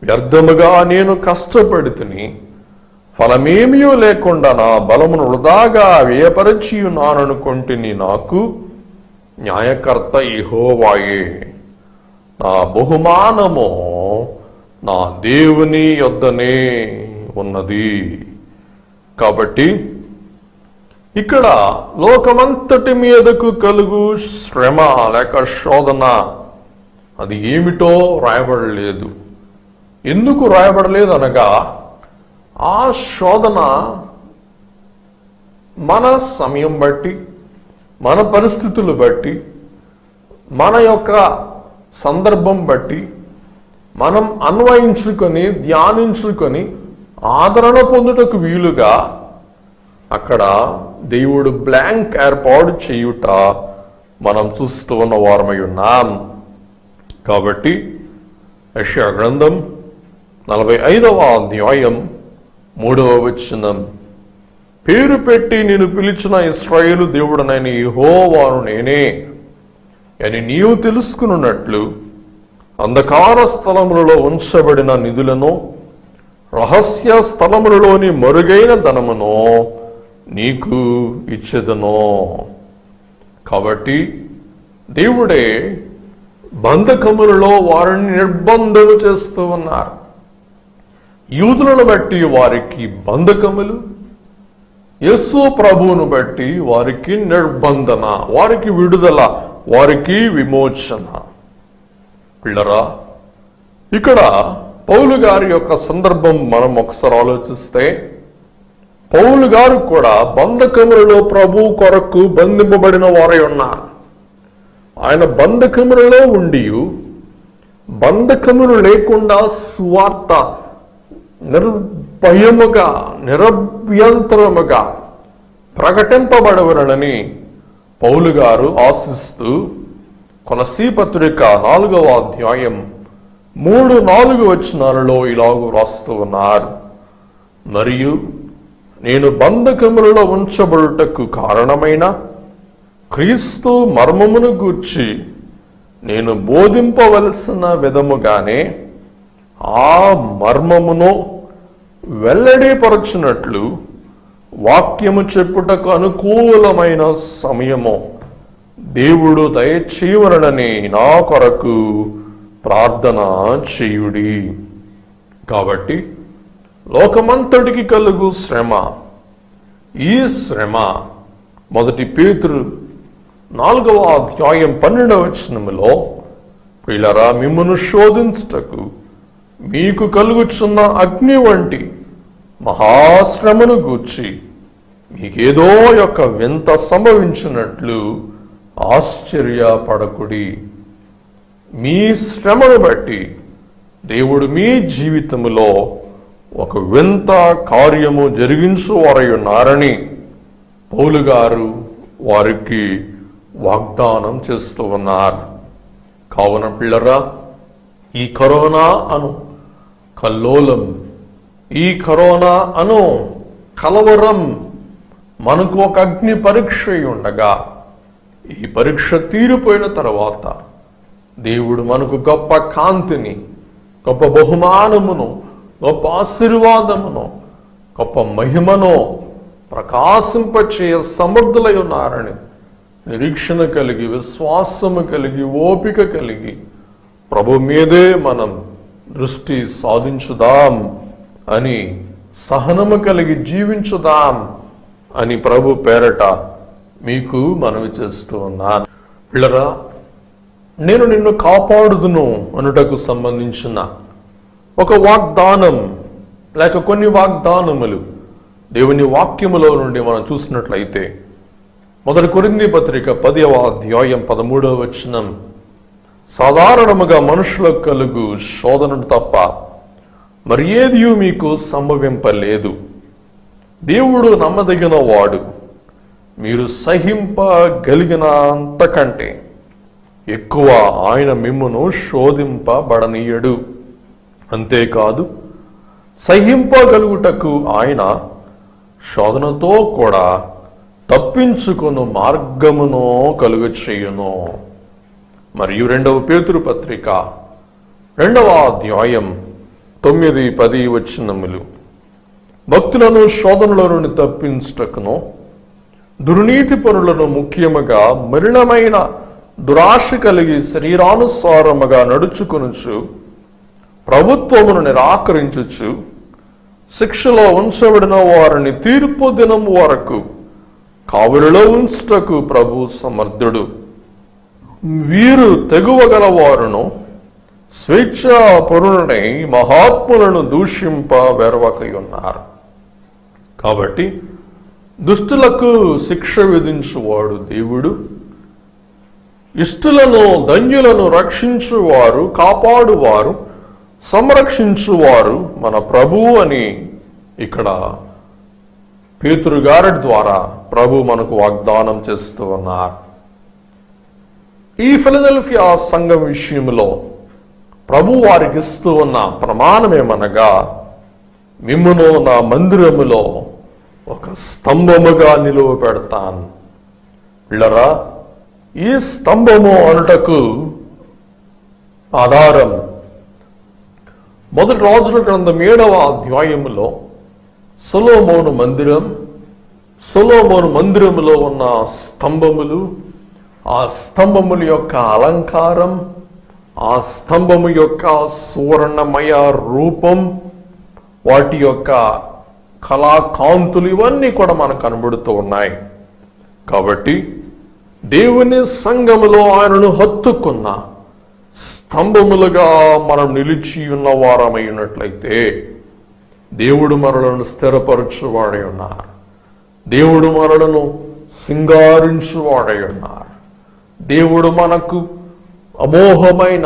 వ్యర్థముగా నేను కష్టపడితిని, ఫలమేమీ లేకుండా నా బలమును వృధాగా వ్యయపరచియున్నాననుకొంటిని. నాకు న్యాయకర్త యెహోవాయే, నా బహుమానము నా దేవుని యొద్దనే ఉన్నది. కాబట్టి ఇక్కడ లోకమంతటి మీదకు కలుగు శ్రమ లేక శోధన అది ఏమిటో రాయబడలేదు. ఎందుకు రాయబడలేదు అనగా ఆ శోధన మన సమయం బట్టి, మన పరిస్థితులు బట్టి, మన యొక్క సందర్భం బట్టి మనం అన్వయించుకొని ధ్యానించుకొని ఆదరణ పొందుటకు వీలుగా అక్కడ దేవుడు బ్లాంక్ ఏర్పాటు చేయుట మనం చూస్తూ ఉన్న వారమై ఉన్నాం. కాబట్టి యెషయా గ్రంథం 45వ అధ్యాయం 3వ వచనం, పేరు పెట్టి నేను పిలిచిన ఇశ్రాయేలు దేవుడనైన యెహోవాను నేనే అని నీవు తెలుసుకున్నట్లు అంధకార స్థలములలో ఉంచబడిన నిధులను, రహస్య స్థలములలోని మరుగైన ధనమును నీకు ఇచ్చెదను. కాబట్టి దేవుడే బంధకములలో వారిని నిర్బంధము చేస్తూ ఉన్నారు. యూదులను బట్టి వారికి బంధకములు, యేసు ప్రభువును బట్టి వారికి నిర్బంధన, వారికి విడుదల, వారికి విమోచన. పిల్లరా, ఇక్కడ పౌలు గారి యొక్క సందర్భం మనం ఒకసారి ఆలోచిస్తే, పౌలు గారు కూడా బంధకములలో ప్రభు కొరకు బంధింపబడిన వారై ఉన్నారు. ఆయన బంధకములలో ఉండి బంధకములు లేకుండా సువార్త నిర్భయముగా నిరభ్యంతరముగా ప్రకటింపబడవలనని పౌలు గారు ఆశిస్తూ కొలసీ పత్రిక 4వ అధ్యాయం 3-4 వచనాలలో ఇలాగూ రాస్తూ ఉన్నారు. మరియు నేను బంధకములలో ఉంచబడుటకు కారణమైన క్రీస్తు మర్మమును గూర్చి నేను బోధింపవలసిన విధముగానే ఆ మర్మమును వెల్లడిపరచునట్లు వాక్యము చెప్పుటకు అనుకూలమైన సమయము దేవుడు దయచేయవలనని నా కొరకు ప్రార్థన చేయుడి. కాబట్టి లోకమంతటికి కలుగు శ్రమ, ఈ శ్రమ 1 పేతురు 4వ అధ్యాయం 12వ వచనములో, ప్రియులారా, మిమ్మును శోధించుటకు మీకు కలుగుచున్న అగ్ని వంటి మహాశ్రమను గూర్చి మీకేదో యొక్క వింత సంభవించినట్లు ఆశ్చర్యపడకుడి. మీ శ్రమను బట్టి దేవుడు మీ జీవితములో ఒక వింత కార్యము జరిగించువారై ఉన్నారని పౌలు గారు వారికి వాగ్దానం చేస్తూ ఉన్నారు. కావున పిల్లరా, ఈ కరోనా అను కల్లోలం, ఈ కరోనా అను కలవరం మనకు ఒక అగ్ని పరీక్ష ఉండగా, ఈ పరీక్ష తీరిపోయిన తర్వాత దేవుడు మనకు గొప్ప కాంతిని, గొప్ప బహుమానమును, గొప్ప ఆశీర్వాదమును, గొప్ప మహిమను ప్రకాశింపచేయ సమర్థులై ఉన్నారని నిరీక్షణ కలిగి, విశ్వాసము కలిగి, ఓపిక కలిగి ప్రభు మీదే మనం దృష్టి సాధించుదాం అని, సహనము కలిగి జీవించుదాం అని ప్రభు పేరట మీకు మనవి చేస్తూ ఉన్నాను. పిల్లరా, నేను నిన్ను కాపాడుదును అనుటకు సంబంధించిన ఒక వాగ్దానం లేక కొన్ని వాగ్దానములు దేవుని వాక్యములో నుండి మనం చూసినట్లయితే, 1 కొరింథీ పత్రిక 10వ అధ్యాయం 13వ వచనం, సాధారణముగా మనుషులకు కలుగు శోధనను తప్ప మరి ఏదియూ మీకు సంభవింపలేదు. దేవుడు నమ్మదగిన వాడు, మీరు సహింపగలిగిన అంతకంటే ఎక్కువ ఆయన మిమ్మును శోధింపబడనీయడు. అంతేకాదు, సహింపగలుగుటకు ఆయన శోధనతో కూడా తప్పించుకొను మార్గమును కలుగచేయును. మరియు 2వ పేతురు పత్రిక 2వ అధ్యాయం 9-10 వచనములు, భక్తులను శోధనల నుండి తప్పించుటకును, దుర్నీతి పనులను ముఖ్యముగా మలినమైన దురాశ కలిగి శరీరానుసారముగా నడుచుకొనుచు, ప్రభుత్వమును నిరాకరించుచు, శిక్షలో ఉంచబడిన వారిని తీర్పు దినం వరకు కావలిలో ఉంచుటకు ప్రభు సమర్థుడు. వీరు తెగువగల వారును స్వేచ్ఛాపరులనై మహాత్ములను దూషింప వెరవకై ఉన్నారు. కాబట్టి దుష్టులకు శిక్ష విధించువాడు దేవుడు, ఇష్టులను ధన్యులను రక్షించువారు, కాపాడువారు, సంరక్షించువారు మన ప్రభువు అని ఇక్కడ పేతురు గారి ద్వారా ప్రభు మనకు వాగ్దానం చేస్తూ ఉన్నారు. ఈ ఫిలదెల్ఫియా సంఘం విషయంలో ప్రభు వారికి ఇస్తూ ఉన్న ప్రమాణమేమనగా, మిమ్మును నా మందిరములో ఒక స్తంభముగా నిలువ పెడతాను. పిల్లరా, ఈ స్తంభము అనుటకు ఆధారం 1 రాజుల గ్రంథం 7వ అధ్యాయములో సొలొమోను మందిరములో ఉన్న స్తంభములు, ఆ స్తంభముల యొక్క అలంకారం, ఆ స్తంభము యొక్క సువర్ణమయ రూపం, వాటి యొక్క కళాకాంతులు ఇవన్నీ కూడా మనకు కనబడుతూ ఉన్నాయి. కాబట్టి దేవుని సంఘములో ఆయనను హత్తుకున్న స్తంభములుగా మనం నిలిచి ఉన్న వారమై ఉన్నట్లయితే దేవుడు మనలను స్థిరపరచువాడై ఉన్నారు. దేవుడు మనలను సింగారించువాడై ఉన్నారు. దేవుడు మనకు అమోఘమైన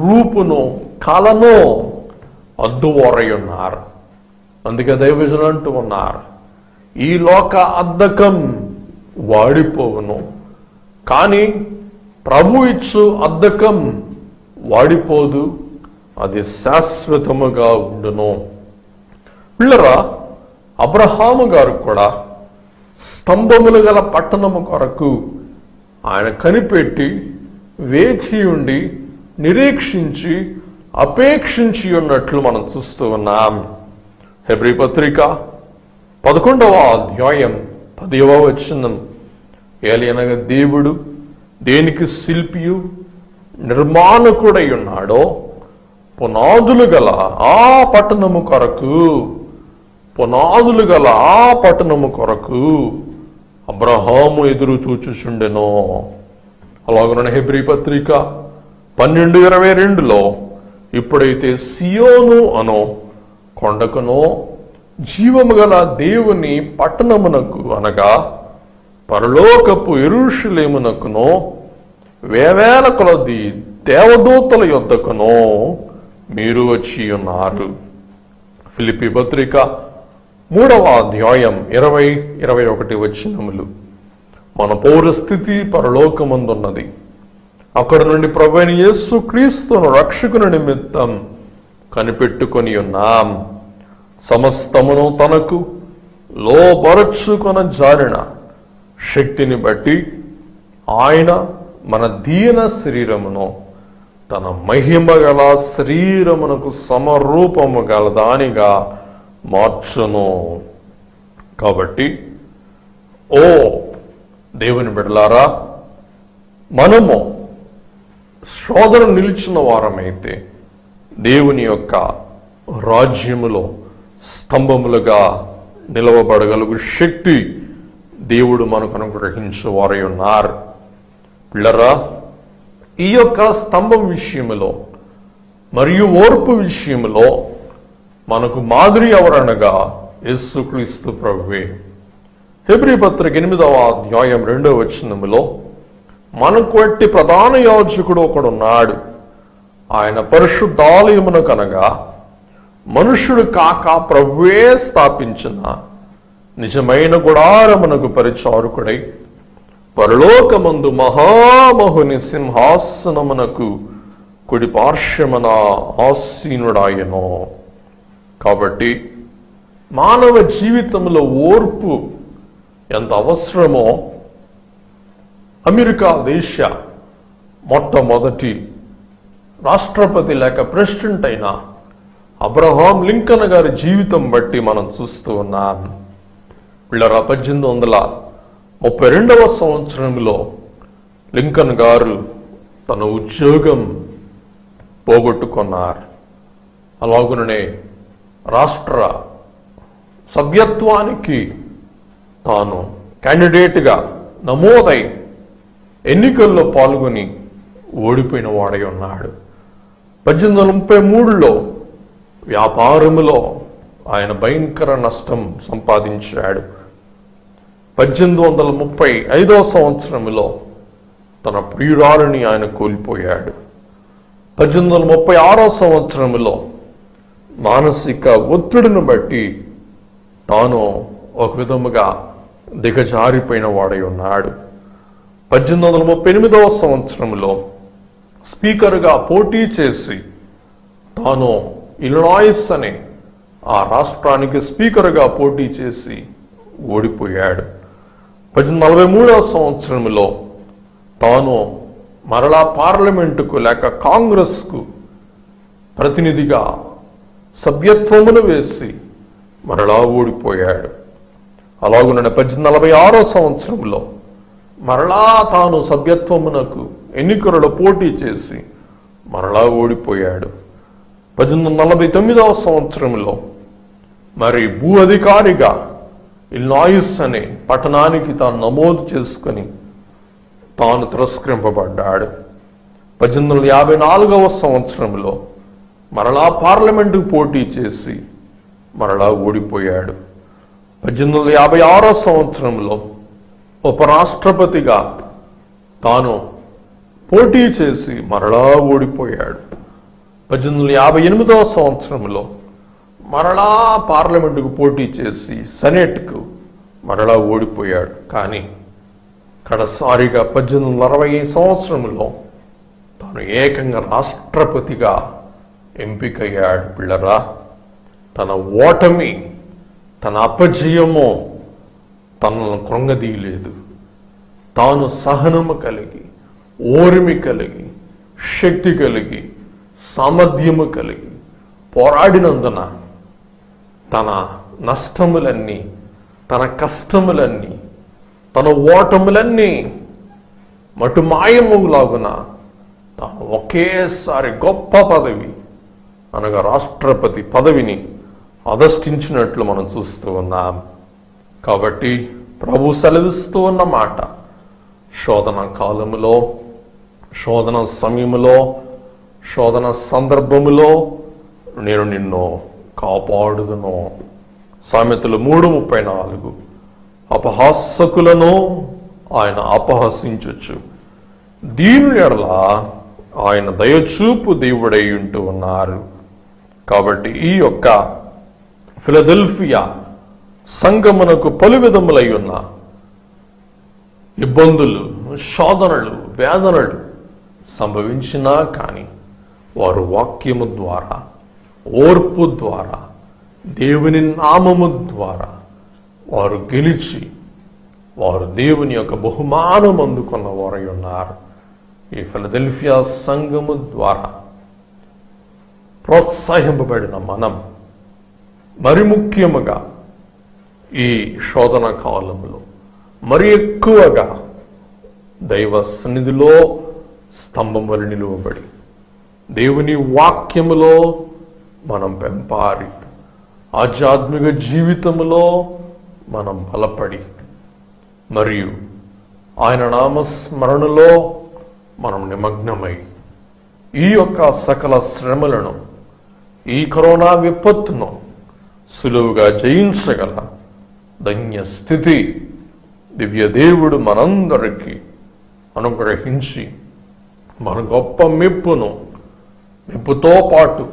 రూపును, కళను అద్దువారై ఉన్నారు. అందుకే దైవజనులు అంటూ ఉన్నారు, ఈ లోక అద్దకం వాడిపోవును, కానీ ప్రభు ఇచ్చు అద్దకం వాడిపోదు, అది శాశ్వతముగా ఉండును. పిల్లరా, అబ్రహాము గారు కూడా స్తంభములు గల పట్టణము కొరకు ఆయన కనిపెట్టి వేచి ఉండి నిరీక్షించి అపేక్షించి ఉన్నట్లు మనం చూస్తూ ఉన్నాం. హెబ్రీ పత్రిక 11వ అధ్యాయం 10వ వచనం, ఏలయనగా దేవుడు దేనికి శిల్పియు నిర్మాణకుడై ఉన్నాడో పునాదులు గల ఆ పట్టణము కొరకు అబ్రహాము ఎదురు చూచుచుండెనో. అలాగనే హెబ్రీ పత్రిక 12:22లో ఇప్పుడైతే సియోను అనో కొండకునో జీవము గల దేవుని పట్టణమునకు అనగా పరలోకపు యెరూషలేమునకునో వేవేల కొలది దేవదూతల యొద్దకునో మీరు వచ్చి ఉన్నారు. ఫిలిప్పీ పత్రిక 3:20-21 వచనములు. మన పౌరస్థితి పరలోకమందున్నది. అక్కడ నుండి ప్రభువైన యేసు క్రీస్తును రక్షకుని నిమిత్తం కనిపెట్టుకొని ఉన్నాం. సమస్తమును తనకు లోబరచుకొన జారిన శక్తిని బట్టి ఆయన మన దీన శరీరమును తన మహిమ గల శరీరమునకు సమరూపము గల దానిగా మార్చును. కాబట్టి ఓ దేవుని బిడ్డలారా, మనము శోధన నిలిచిన వారమైతే దేవుని యొక్క రాజ్యములో స్తంభములుగా నిలవబడగలుగు శక్తి దేవుడు మనకు అనుగ్రహించేవారై ఉన్నారు. పిల్లరా, ఈ యొక్క స్తంభం విషయములో మరియు ఓర్పు విషయములో మనకు మాదిరి ఎవరనగా యేసుక్రీస్తు ప్రభువే. హెబ్రీ పత్రిక 8:2 మనకు అట్టి ప్రధాన యాజకుడు ఒకడున్నాడు. ఆయన పరిశుద్ధాలయమున కనగా మనుష్యుడు కాక ప్రభువే స్థాపించిన నిజమైన గుడారమునకు పరిచారకుడై పరలోకమందు మహామహుని సింహాసనమునకు కుడి పార్శ్వమున ఆసీనుడాయను. కాబట్టి మానవ జీవితంలో ఓర్పు ఎంత అవసరమో అమెరికా దేశ మొట్టమొదటి రాష్ట్రపతి లేక ప్రెసిడెంట్ అయిన అబ్రహాం లింకన్ గారి జీవితం బట్టి మనం చూస్తూ ఉన్నాం. పిల్లరా, 1832 సంవత్సరంలో లింకన్ గారు తన ఉద్యోగం పోగొట్టుకున్నారు. అలాగుననే రాష్ట్ర సభ్యత్వానికి తాను క్యాండిడేట్గా నమోదై ఎన్నికల్లో పాల్గొని ఓడిపోయిన వాడై ఉన్నాడు. 1833లో వ్యాపారములో ఆయన భయంకర నష్టం సంపాదించాడు. 1835 సంవత్సరంలో తన ప్రియురాలిని ఆయన కోల్పోయాడు. 1836 సంవత్సరంలో మానసిక ఒత్తిడిని బట్టి తాను ఒక విధముగా దిగజారిపోయిన వాడై ఉన్నాడు. 1838 సంవత్సరంలో స్పీకర్గా పోటీ చేసి తాను ఇలినాయిస్ అనే ఆ రాష్ట్రానికి స్పీకర్గా పోటీ చేసి ఓడిపోయాడు. 1843 సంవత్సరంలో తాను మరలా పార్లమెంటుకు లేక కాంగ్రెస్కు ప్రతినిధిగా సభ్యత్వమును వేసి మరలా ఓడిపోయాడు. అలాగున 1846 సంవత్సరంలో మరలా తాను సభ్యత్వమునకు ఎన్నికలలో పోటీ చేసి మరలా ఓడిపోయాడు. 1849 సంవత్సరంలో మరి భూ అధికారిగా ఇలినాయిస్ అనే పట్టణానికి తాను నమోదు చేసుకుని తాను తిరస్కరింపబడ్డాడు. 1854 సంవత్సరంలో మరలా పార్లమెంటుకు పోటీ చేసి మరలా ఓడిపోయాడు. 1856 సంవత్సరంలో ఉపరాష్ట్రపతిగా తాను పోటీ చేసి మరలా ఓడిపోయాడు. 1858 సంవత్సరంలో మరలా పార్లమెంటుకు పోటీ చేసి సెనేట్కు మరలా ఓడిపోయాడు. కానీ కడసారిగా 1860 సంవత్సరంలో తాను ఏకంగా రాష్ట్రపతిగా ఎంపికయ్యాడు. పిల్లరా, తన ఓటమి, తన అపజయము తనను కృంగదీయలేదు. తాను సహనము కలిగి, ఓర్మి కలిగి, శక్తి కలిగి, సామర్థ్యము కలిగి పోరాడినందున తన నష్టములన్నీ, తన కష్టములన్నీ, తన ఓటములన్నీ మటుమాయములాగున తాను ఒకేసారి గొప్ప పదవి అనగా రాష్ట్రపతి పదవిని అధిష్ఠించినట్లు మనం చూస్తూ ఉన్నాం. కాబట్టి ప్రభు సెలవిస్తూ ఉన్న మాట, శోధన కాలములో, శోధన సమయములో, శోధన సందర్భములో నేను నిన్ను కాపాడుదును. సామెతలు 3:34. అపహాసకులను ఆయన అపహసించొచ్చు, దీని ఎడల ఆయన దయచూపు దేవుడై ఉంటూ ఉన్నారు. కాబట్టి ఈ యొక్క ఫిలదెల్ఫియా సంఘమునకు పలు విధములై ఉన్న ఇబ్బందులు, శోధనలు, వేదనలు సంభవించినా కానీ వారు వాక్యము ద్వారా, ఓర్పు ద్వారా, దేవుని నామము ద్వారా వారు గెలిచి వారు దేవుని యొక్క బహుమానం అందుకున్న వారై ఉన్నారు. ఈ ఫిలదెల్ఫియా సంఘము ద్వారా ప్రోత్సహింపబడిన మనం మరి ముఖ్యముగా ఈ శోధన కాలంలో మరి ఎక్కువగా దైవ సన్నిధిలో స్తంభం వలె నిలువబడి దేవుని వాక్యములో మనం పెంపారి, ఆధ్యాత్మిక జీవితములో మనం బలపడి మరియు ఆయన నామస్మరణలో మనం నిమగ్నమై ఈ యొక్క సకల శ్రమలను, ఈ కరోనా విపత్తును సులువుగా జయించగల ధన్య స్థితి దివ్య దేవుడు మనందరికీ అనుగ్రహించి మన గొప్ప మెప్పుతో పాటు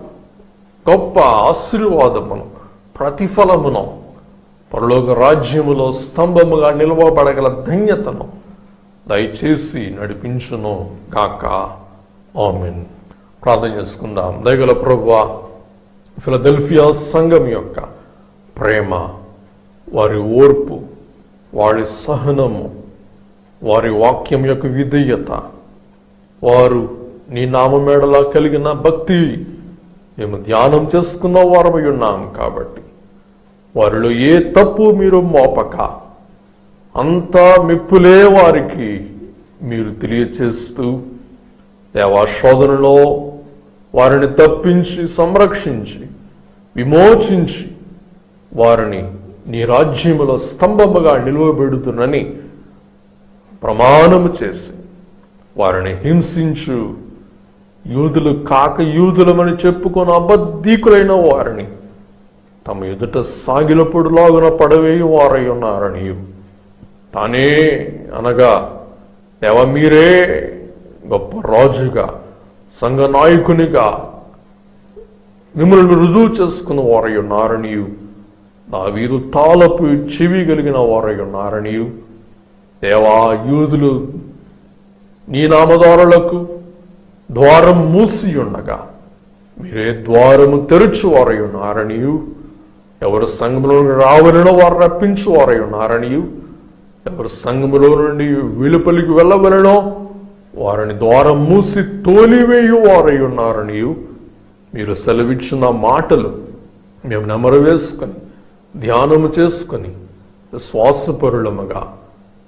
గొప్ప ఆశీర్వాదమును, ప్రతిఫలమును, పరలోక రాజ్యములో స్తంభముగా నిలవబడగల ధన్యతను దయచేసి నడిపించును కాక. ఆమేన్. ప్రార్థన చేసుకుందాం. దయగల ప్రభువా, ఫిలదెల్ఫియా సంఘం యొక్క ప్రేమ, వారి ఓర్పు, వారి సహనము, వారి వాక్యం యొక్క విధేయత, వారు నీ నామమేడలా కలిగిన భక్తి మేము ధ్యానం చేసుకున్న వారమై ఉన్నాం. కాబట్టి వారిలో ఏ తప్పు మీరు మోపక అంతా మెప్పులే వారికి మీరు తెలియచేస్తూ దేవా శోధనలో వారిని తప్పించి, సంరక్షించి, విమోచించి వారిని నీ రాజ్యములో స్తంభముగా నిలువబెడుతున్నని ప్రమాణము చేసి వారిని హింసించు యూదులు కాక యూదులమని చెప్పుకొని అబద్ధీకులైన వారిని తమ ఎదుట సాగిలపొడులాగున పడవేయి వారై ఉన్నారని తానే అనగా దేవ మీరే గొప్ప రాజుగా, సంఘ నాయకునిగా మిమ్మల్ని రుజువు చేసుకున్న వారై ఉన్నారని, దావీదు తాళపు చెవి కలిగిన వారై ఉన్నారని, దేవా యూదులు నీ నామదారులకు ద్వారం మూసి ఉండగా మీరే ద్వారము తెరుచువారై ఉన్నారని, ఎవరు సంఘములో రావాలనో వారు రప్పించువారై ఉన్నారని, ఎవరు సంఘములో నుండి వెలుపలికి వెళ్ళవలనో వారిని ద్వారం మూసి తోలివేయువారై ఉన్నారని మీరు సెలవిచ్చిన మాటలు మేము నెమరు వేసుకొని ధ్యానము చేసుకొని శ్వాసపరులముగా,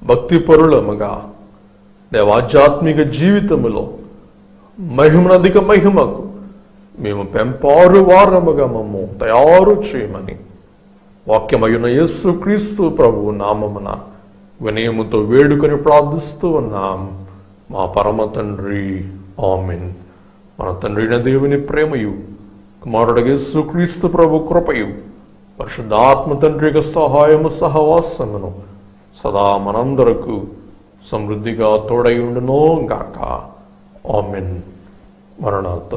భక్తిపరులముగా దేవాధ్యాత్మిక జీవితములో మహిమనధిక మహిమకు మేము పెంపారు వారముగా మమ్ము తయారు చేయమని వాక్యమయున యేసుక్రీస్తు ప్రభువు నామమున వినయముతో వేడుకొని ప్రార్థిస్తూ ఉన్నాం మా పరమ తండ్రి. ఆమేన్. మన తండ్రిన దేవుని ప్రేమయు, కుమారుడు యేసుక్రీస్తు ప్రభు కృపయు, పరిశుద్ధాత్మ తండ్రి యొక్క సహాయము సహవాసమును సదా మనందరకు సమృద్ధిగా తోడై ఉండును గాక. ఆమేన్. మరణాత.